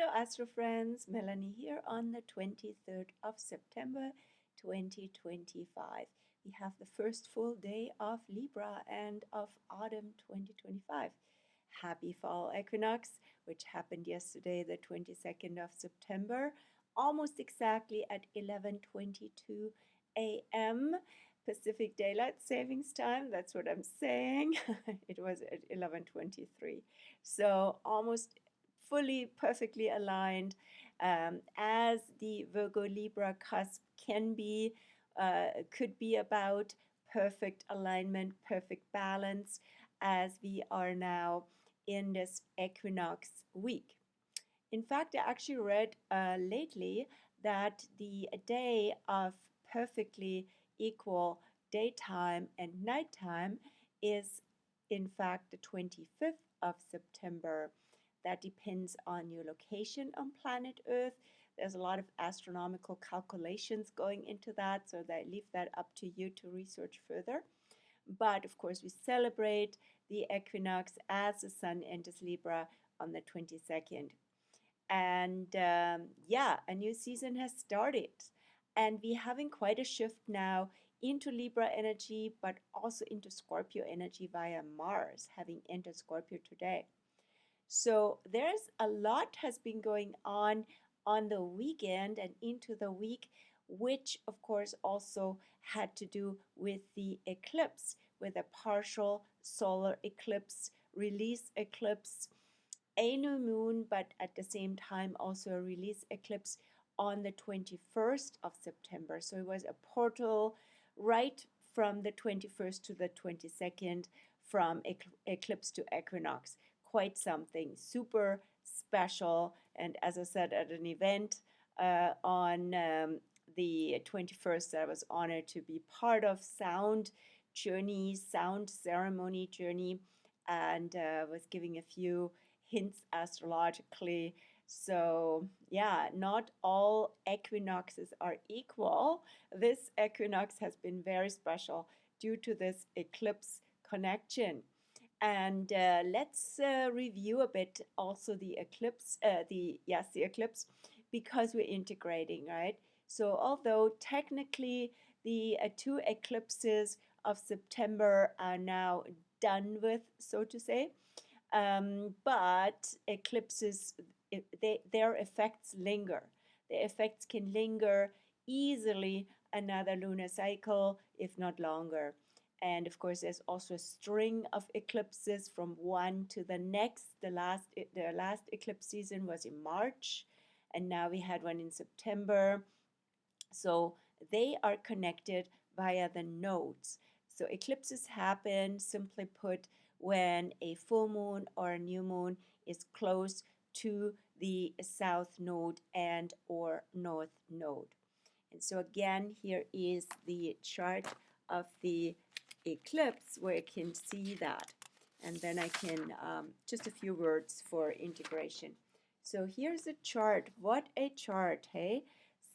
Hello Astro friends, Melanie here on the 23rd of September 2025. We have the first full day of Libra and of autumn 2025. Happy fall equinox, which happened yesterday the 22nd of September, almost exactly at 11:22 a.m. Pacific Daylight Savings Time. That's what I'm saying. It was at 11:23. So almost fully perfectly aligned, as the Virgo Libra cusp can be, could be about perfect alignment, perfect balance, as we are now in this equinox week. In fact, I actually read lately that the day of perfectly equal daytime and nighttime is in fact the 25th of September. That depends on your location on planet Earth. There's a lot of astronomical calculations going into that, so I leave that up to you to research further. But of course, we celebrate the equinox as the sun enters Libra on the 22nd. And yeah, a new season has started. And we're having quite a shift now into Libra energy, but also into Scorpio energy via Mars, having entered Scorpio today. So there's a lot has been going on the weekend and into the week, which of course also had to do with the eclipse, with a partial solar eclipse, release eclipse, a new moon, but at the same time also a release eclipse on the 21st of September. So it was a portal right from the 21st to the 22nd, from eclipse to equinox. Quite something super special. And as I said, at an event on the 21st, I was honored to be part of sound journey, sound ceremony journey, and was giving a few hints astrologically. So yeah, not all equinoxes are equal. This equinox has been very special due to this eclipse connection. And let's review a bit also the eclipse, the eclipse, because we're integrating, right? So although technically the two eclipses of September are now done with, so to say, but eclipses, their effects linger. The effects can linger easily another lunar cycle, if not longer. And of course, there's also a string of eclipses from one to the next. The last eclipse season was in March, and now we had one in September. So they are connected via the nodes. So eclipses happen, simply put, when a full moon or a new moon is close to the south node and or north node. And so again, here is the chart of the eclipse where you can see that. And then I can, just a few words for integration. So here's a chart. What a chart, hey?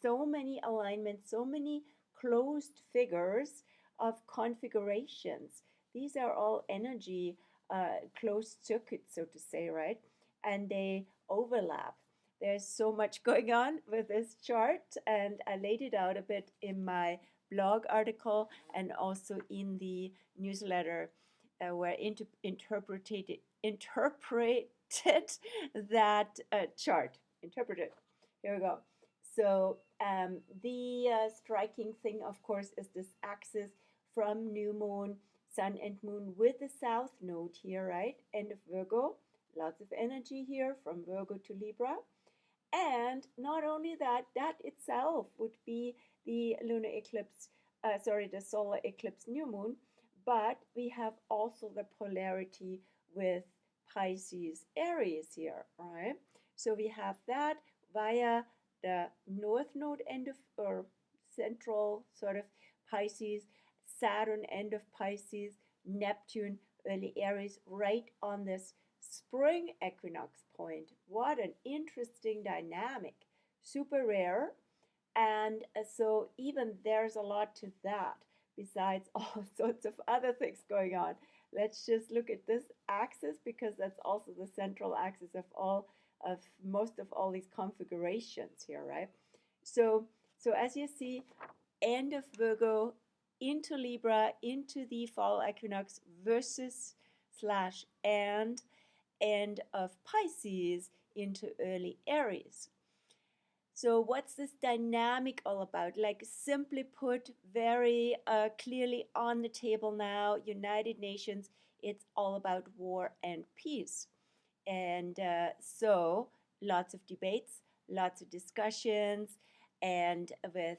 So many alignments, so many closed figures of configurations. These are all energy closed circuits, so to say, right? And they overlap. There's so much going on with this chart, and I laid it out a bit in my blog article and also in the newsletter where I interpreted that chart. Interpreted. Here we go. So the striking thing, of course, is this axis from new moon, sun and moon with the south node here, right? End of Virgo. Lots of energy here from Virgo to Libra. And not only that, that itself would be the lunar eclipse, the solar eclipse new moon, but we have also the polarity with Pisces Aries here, right? So we have that via the north node end of, or central sort of Pisces, Saturn end of Pisces, Neptune early Aries, right on this spring equinox point. What an interesting dynamic. Super rare. And so even there's a lot to that, besides all sorts of other things going on. Let's just look at this axis, because that's also the central axis of all of most of all these configurations here, right? So as you see, end of Virgo into Libra, into the fall equinox versus slash and end of Pisces into early Aries. So what's this dynamic all about? Like simply put, very clearly on the table now, United Nations, it's all about war and peace. And so lots of debates, lots of discussions, and with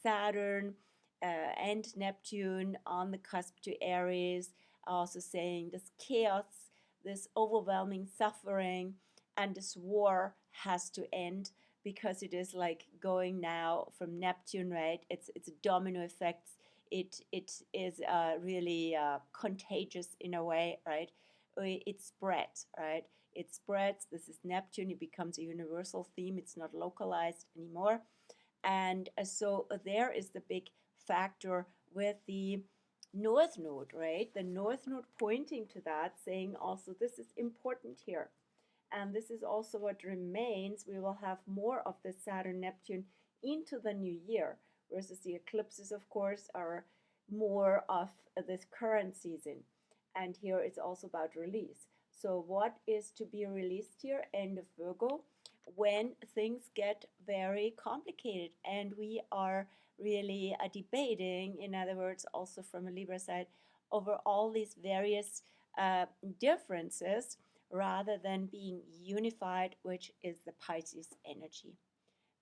Saturn and Neptune on the cusp to Aries, also saying this chaos, this overwhelming suffering, and this war has to end because it is like going now from Neptune, right? It's a domino effect. It is really contagious in a way, right? It spreads, right? It spreads. This is Neptune. It becomes a universal theme. It's not localized anymore. And so there is the big factor with the North Node, right? The North Node pointing to that, saying also this is important here. And this is also what remains. We will have more of the Saturn-Neptune into the new year, versus the eclipses, of course, are more of this current season. And here it's also about release. So what is to be released here? End of Virgo, when things get very complicated and we are really debating, in other words, also from a Libra side, over all these various differences rather than being unified, which is the Pisces energy.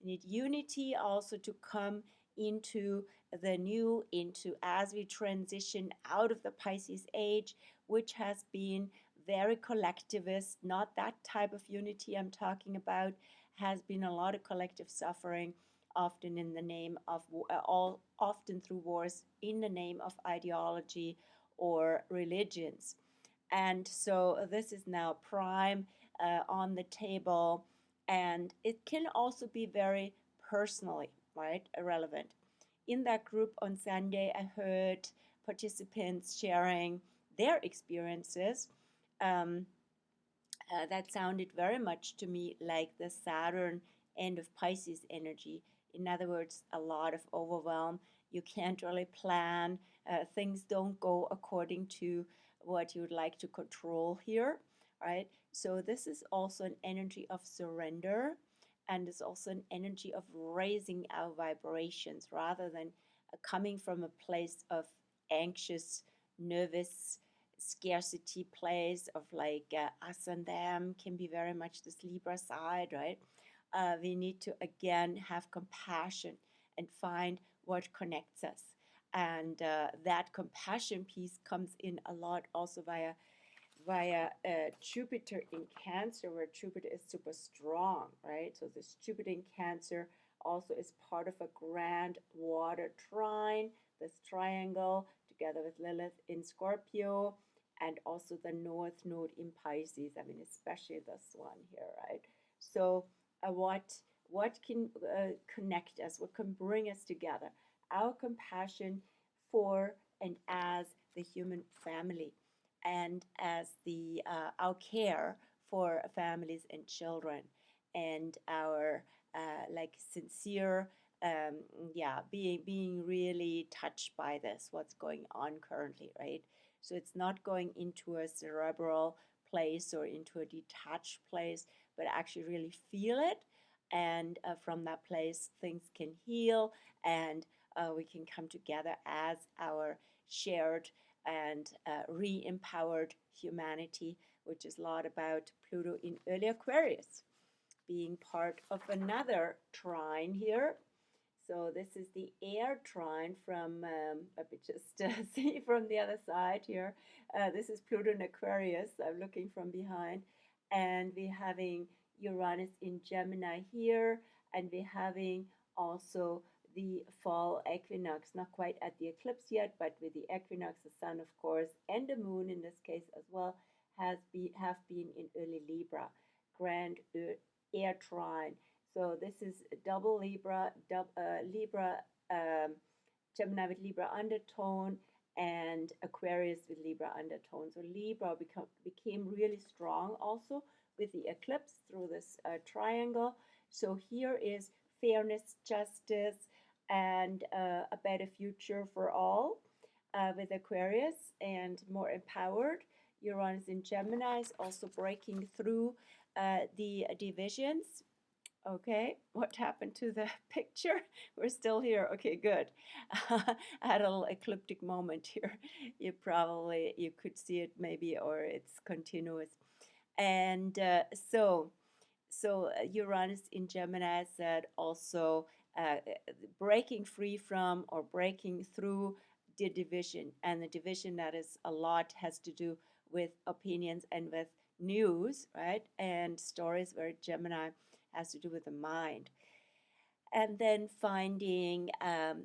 We need unity also to come into the new, into as we transition out of the Pisces age, which has been very collectivist, not that type of unity I'm talking about, has been a lot of collective suffering, often in the name of, often through wars in the name of ideology or religions. And so this is now prime on the table, and it can also be very personally, right, relevant. In that group on Sunday, I heard participants sharing their experiences. That sounded very much to me like the Saturn end of Pisces energy. In other words, a lot of overwhelm. You can't really plan. Things don't go according to what you would like to control here, right? So this is also an energy of surrender, and it's also an energy of raising our vibrations rather than coming from a place of anxious, nervous, scarcity place of like us and them can be very much this Libra side, right? We need to again have compassion and find what connects us. And that compassion piece comes in a lot also via Jupiter in Cancer, where Jupiter is super strong, right? So this Jupiter in Cancer also is part of a grand water trine, this triangle together with Lilith in Scorpio, and also the North Node in Pisces. I mean, especially this one here, right? So what can connect us? What can bring us together? Our compassion for and as the human family, and as the our care for families and children, and our like sincere being really touched by this, what's going on currently, right? So it's not going into a cerebral place or into a detached place, but actually really feel it, and from that place things can heal, and we can come together as our shared and re-empowered humanity, which is a lot about Pluto in early Aquarius, being part of another trine here. So this is the air trine from, let me just see from the other side here. This is Pluto in Aquarius. I'm looking from behind. And we're having Uranus in Gemini here. And we're having also the fall equinox, not quite at the eclipse yet, but with the equinox, the sun, of course, and the moon in this case as well, have been in early Libra, grand air trine. So this is double Libra, Gemini with Libra undertone, and Aquarius with Libra undertone. So Libra became really strong also with the eclipse through this triangle. So here is fairness, justice, and a better future for all with Aquarius, and more empowered. Uranus in Gemini is also breaking through the divisions. Okay, what happened to the picture? We're still here. Okay, good. I had a little ecliptic moment here. You could see it maybe, or it's continuous. And Uranus in Gemini said also breaking free from or breaking through the division. And the division that is a lot has to do with opinions and with news, right? And stories, where Gemini has to do with the mind. And then finding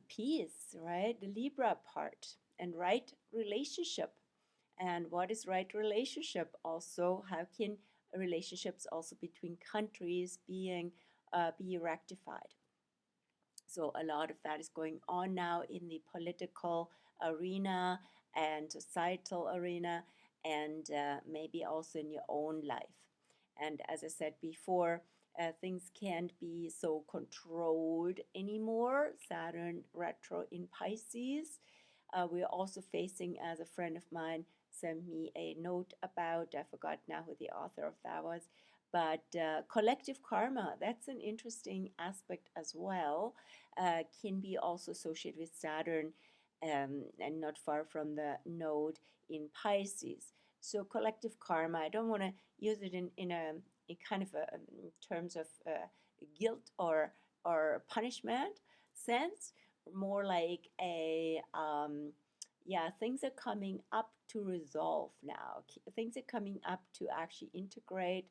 peace, right? The Libra part, and right relationship. And what is right relationship? Also, how can relationships also between countries be rectified? So a lot of that is going on now in the political arena and societal arena, and maybe also in your own life. And as I said before, things can't be so controlled anymore. Saturn retro in Pisces. We're also facing, as a friend of mine sent me a note about, I forgot now who the author of that was, but collective karma, that's an interesting aspect as well, can be also associated with Saturn, and not far from the node in Pisces. So collective karma, I don't want to use it in kind of in terms of guilt or punishment sense, more like a things are coming up to resolve now. Things are coming up to actually integrate,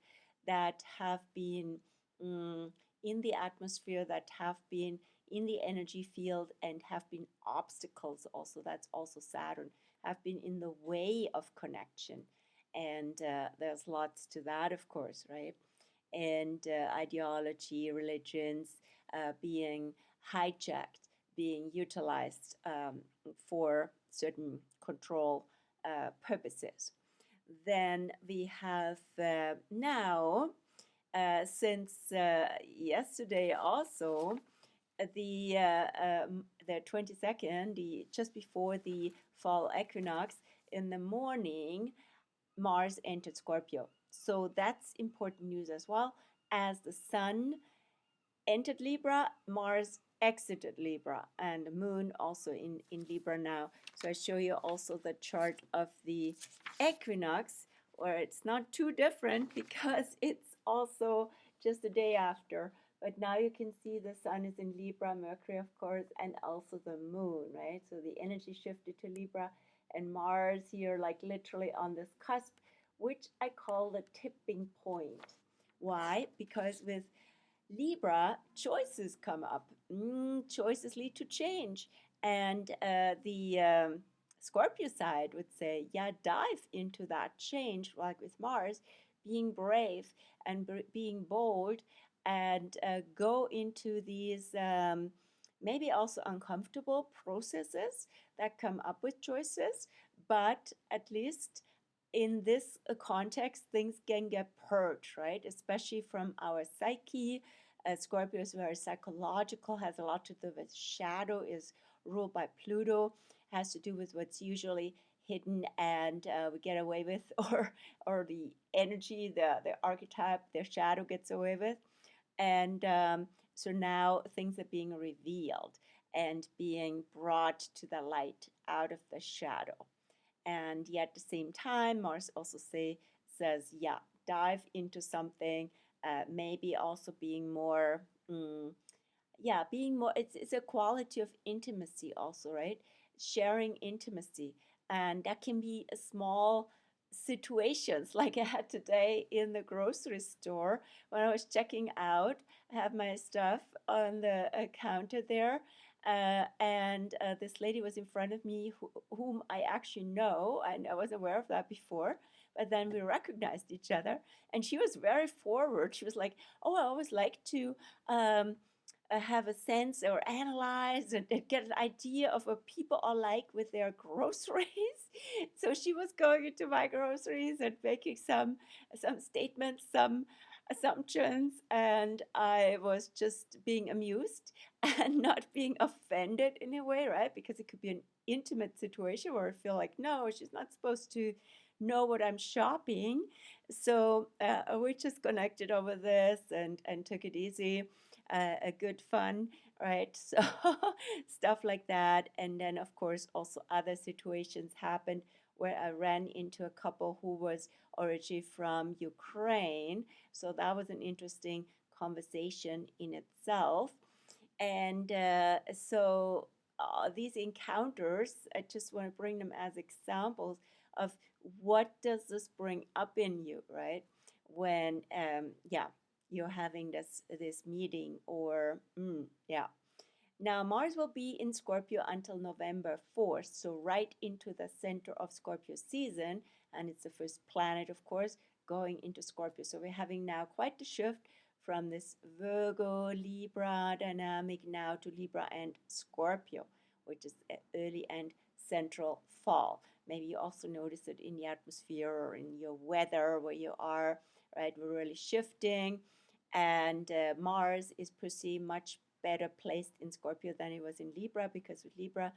that have been in the atmosphere, that have been in the energy field, and have been obstacles also. That's also Saturn, have been in the way of connection. And there's lots to that, of course, right? And ideology, religions being hijacked, being utilized for certain control purposes. Then we have now, since yesterday also, the 22nd, just before the fall equinox, in the morning, Mars entered Scorpio. So that's important news as well. As the Sun entered Libra, Mars exited Libra, and the Moon also in Libra now. So I show you also the chart of the equinox, where it's not too different because it's also just the day after. But now you can see the Sun is in Libra, Mercury, of course, and also the Moon, right? So the energy shifted to Libra, and Mars here, like literally on this cusp, which I call the tipping point. Why? Because with Libra, choices come up. Choices lead to change. And the Scorpio side would say, yeah, dive into that change, like with Mars, being brave and being bold, and go into these maybe also uncomfortable processes that come up with choices, but at least in this context, things can get purged, right? Especially from our psyche. Scorpio is very psychological, has a lot to do with shadow, is ruled by Pluto, has to do with what's usually hidden and we get away with, or the energy, the archetype, their shadow gets away with. And so now things are being revealed and being brought to the light out of the shadow. And yet at the same time, Mars also says, yeah, dive into something, maybe also being more, being more, it's a quality of intimacy also, right? Sharing intimacy. And that can be a small situations like I had today in the grocery store when I was checking out. I have my stuff on the counter there, and this lady was in front of me whom I actually know, and I was aware of that before, but then we recognized each other, and she was very forward. She was like, oh, I always like to have a sense or analyze and get an idea of what people are like with their groceries. So she was going into my groceries and making some statements, some assumptions, and I was just being amused and not being offended in a way, right? Because it could be an intimate situation where I feel like, no, she's not supposed to know what I'm shopping. So we just connected over this and took it easy, a good fun, right? So stuff like that. And then, of course, also other situations happened where I ran into a couple who was originally from Ukraine. So that was an interesting conversation in itself. And these encounters, I just want to bring them as examples of what does this bring up in you, right? When, you're having this meeting, or Now Mars will be in Scorpio until November 4th, so right into the center of Scorpio season, and it's the first planet, of course, going into Scorpio. So we're having now quite the shift from this Virgo, Libra dynamic now to Libra and Scorpio, which is early and central fall. Maybe you also notice it in the atmosphere or in your weather where you are, right? We're really shifting, and Mars is perceived much better placed in Scorpio than it was in Libra, because with Libra,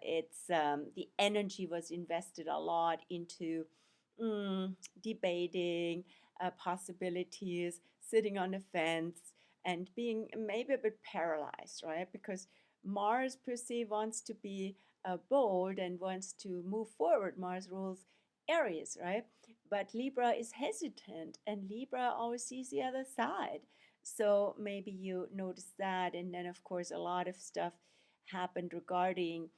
it's the energy was invested a lot into debating possibilities, sitting on the fence, and being maybe a bit paralyzed, right? Because Mars per se wants to be bold and wants to move forward. Mars rules Aries, right? But Libra is hesitant, and Libra always sees the other side. So maybe you notice that. And then, of course, a lot of stuff happened regarding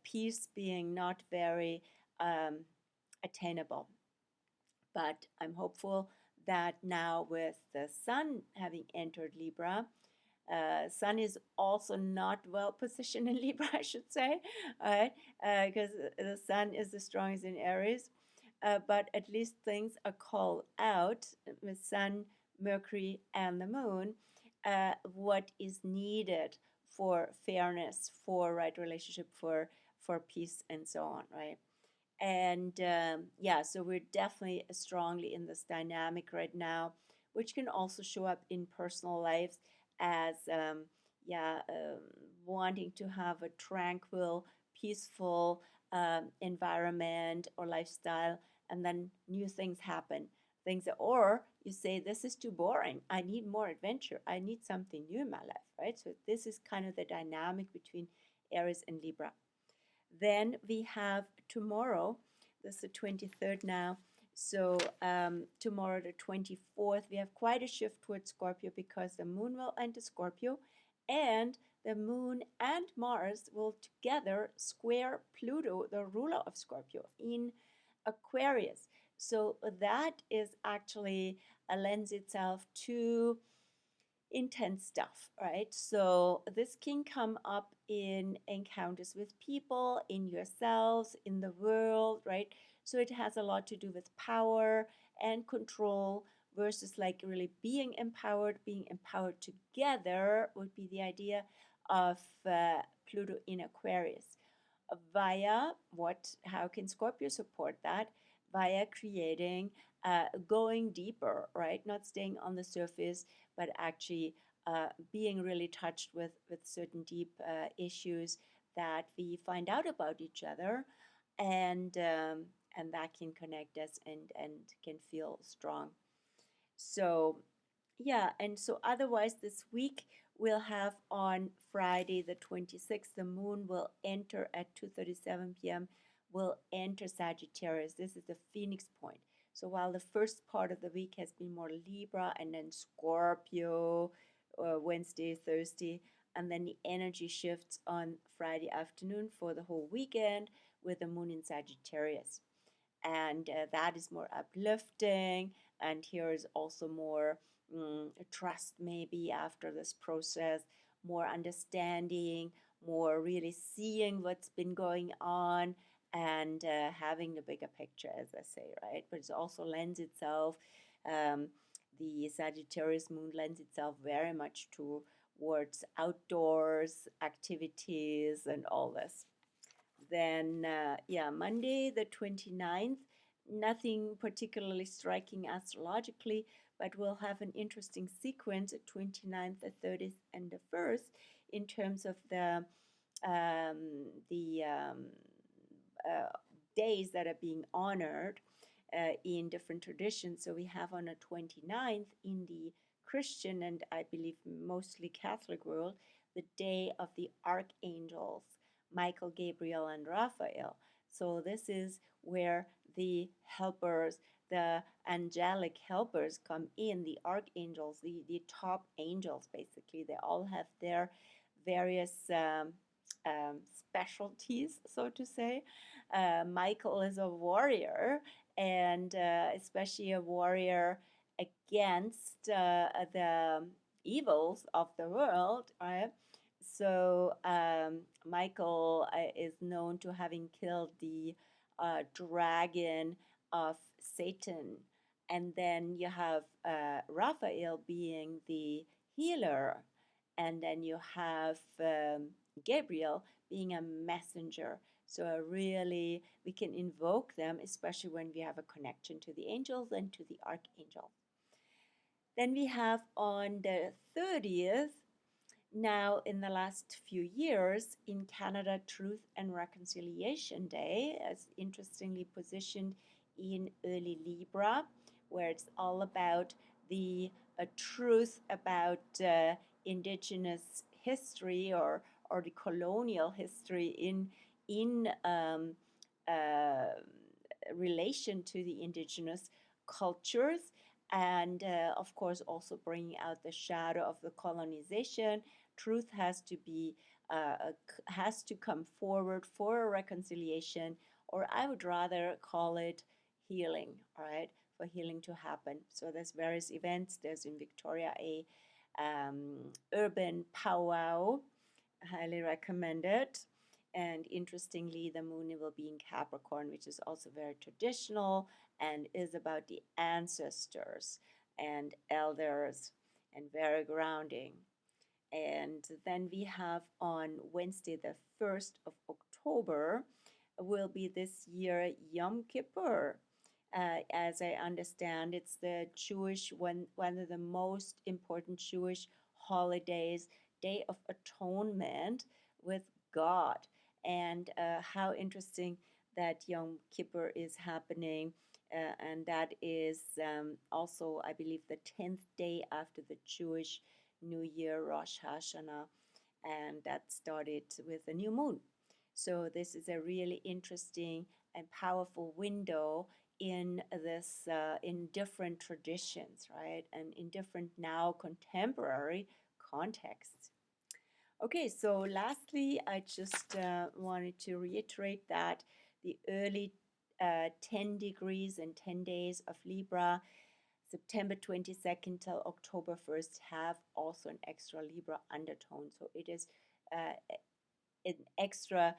peace being not very attainable. But I'm hopeful that now, with the Sun having entered Libra, Sun is also not well positioned in Libra, I should say, right? Because the Sun is the strongest in Aries. But at least things are called out with Sun, Mercury, and the Moon. What is needed for fairness, for right relationship, for peace, and so on, right? And so we're definitely strongly in this dynamic right now, which can also show up in personal lives as wanting to have a tranquil, peaceful environment or lifestyle, and then new things happen. Or you say, this is too boring, I need more adventure, I need something new in my life, right? So this is kind of the dynamic between Aries and Libra. Then we have tomorrow, this is the 23rd now. So tomorrow, the 24th, we have quite a shift towards Scorpio, because the moon will enter Scorpio, and the moon and Mars will together square Pluto, the ruler of Scorpio, in Aquarius. So that is actually lends itself to intense stuff, right? So this can come up in encounters with people, in yourselves, in the world, right? So it has a lot to do with power and control versus like really being empowered together would be the idea of Pluto in Aquarius. How can Scorpio support that? Via creating, going deeper, right? Not staying on the surface, but actually being really touched with certain deep issues that we find out about each other, and that can connect us and can feel strong. So yeah, and so otherwise this week we'll have on Friday the 26th, the moon will enter at 2:37 p.m., will enter Sagittarius. This is the Phoenix point. So while the first part of the week has been more Libra and then Scorpio, Wednesday, Thursday, and then the energy shifts on Friday afternoon for the whole weekend with the moon in Sagittarius. And that is more uplifting, and here is also more trust, maybe after this process, more understanding, more really seeing what's been going on, and having the bigger picture, as I say, right? But it also lends itself, the Sagittarius moon lends itself very much to towards outdoors activities and all this. Then, yeah, Monday the 29th, nothing particularly striking astrologically, but we'll have an interesting sequence at 29th, the 30th, and the 1st in terms of the days that are being honored in different traditions. So we have on the 29th in the Christian and I believe mostly Catholic world, the day of the archangels, Michael, Gabriel, and Raphael. So this is where the helpers, the angelic helpers come in, the archangels, the top angels basically. They all have their various specialties, so to say. Michael is a warrior, and especially a warrior against the evils of the world, right? So Michael is known to having killed the dragon of Satan. And then you have Raphael being the healer. And then you have Gabriel being a messenger. So really, we can invoke them, especially when we have a connection to the angels and to the archangel. Then we have on the 30th, now in the last few years in Canada, Truth and Reconciliation Day, as interestingly positioned in early Libra, where it's all about the truth about Indigenous history or the colonial history in relation to the Indigenous cultures, and of course also bringing out the shadow of the colonization. Truth has to come forward for a reconciliation, or I would rather call it healing, all right, for healing to happen. So there's various events. There's in Victoria a urban powwow, highly recommended. And interestingly, the moon will be in Capricorn, which is also very traditional and is about the ancestors and elders and very grounding. And then we have on Wednesday, the 1st of October, will be this year Yom Kippur. As I understand, it's the Jewish one of the most important Jewish holidays, Day of Atonement with God. And how interesting that Yom Kippur is happening. And that is also, I believe, the 10th day after the Jewish New Year, Rosh Hashanah, and that started with a new moon. So this is a really interesting and powerful window in this, in different traditions, right, and in different now contemporary contexts. Okay, so lastly, I just wanted to reiterate that the early 10 degrees and 10 days of Libra, September 22nd till October 1st, have also an extra Libra undertone. So it is an extra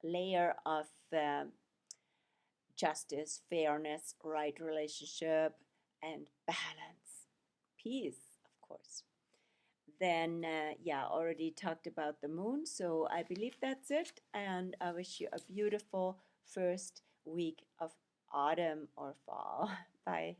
layer of justice, fairness, right relationship, and balance. Peace, of course. Then, yeah, already talked about the moon. So I believe that's it. And I wish you a beautiful first week of autumn or fall. Bye.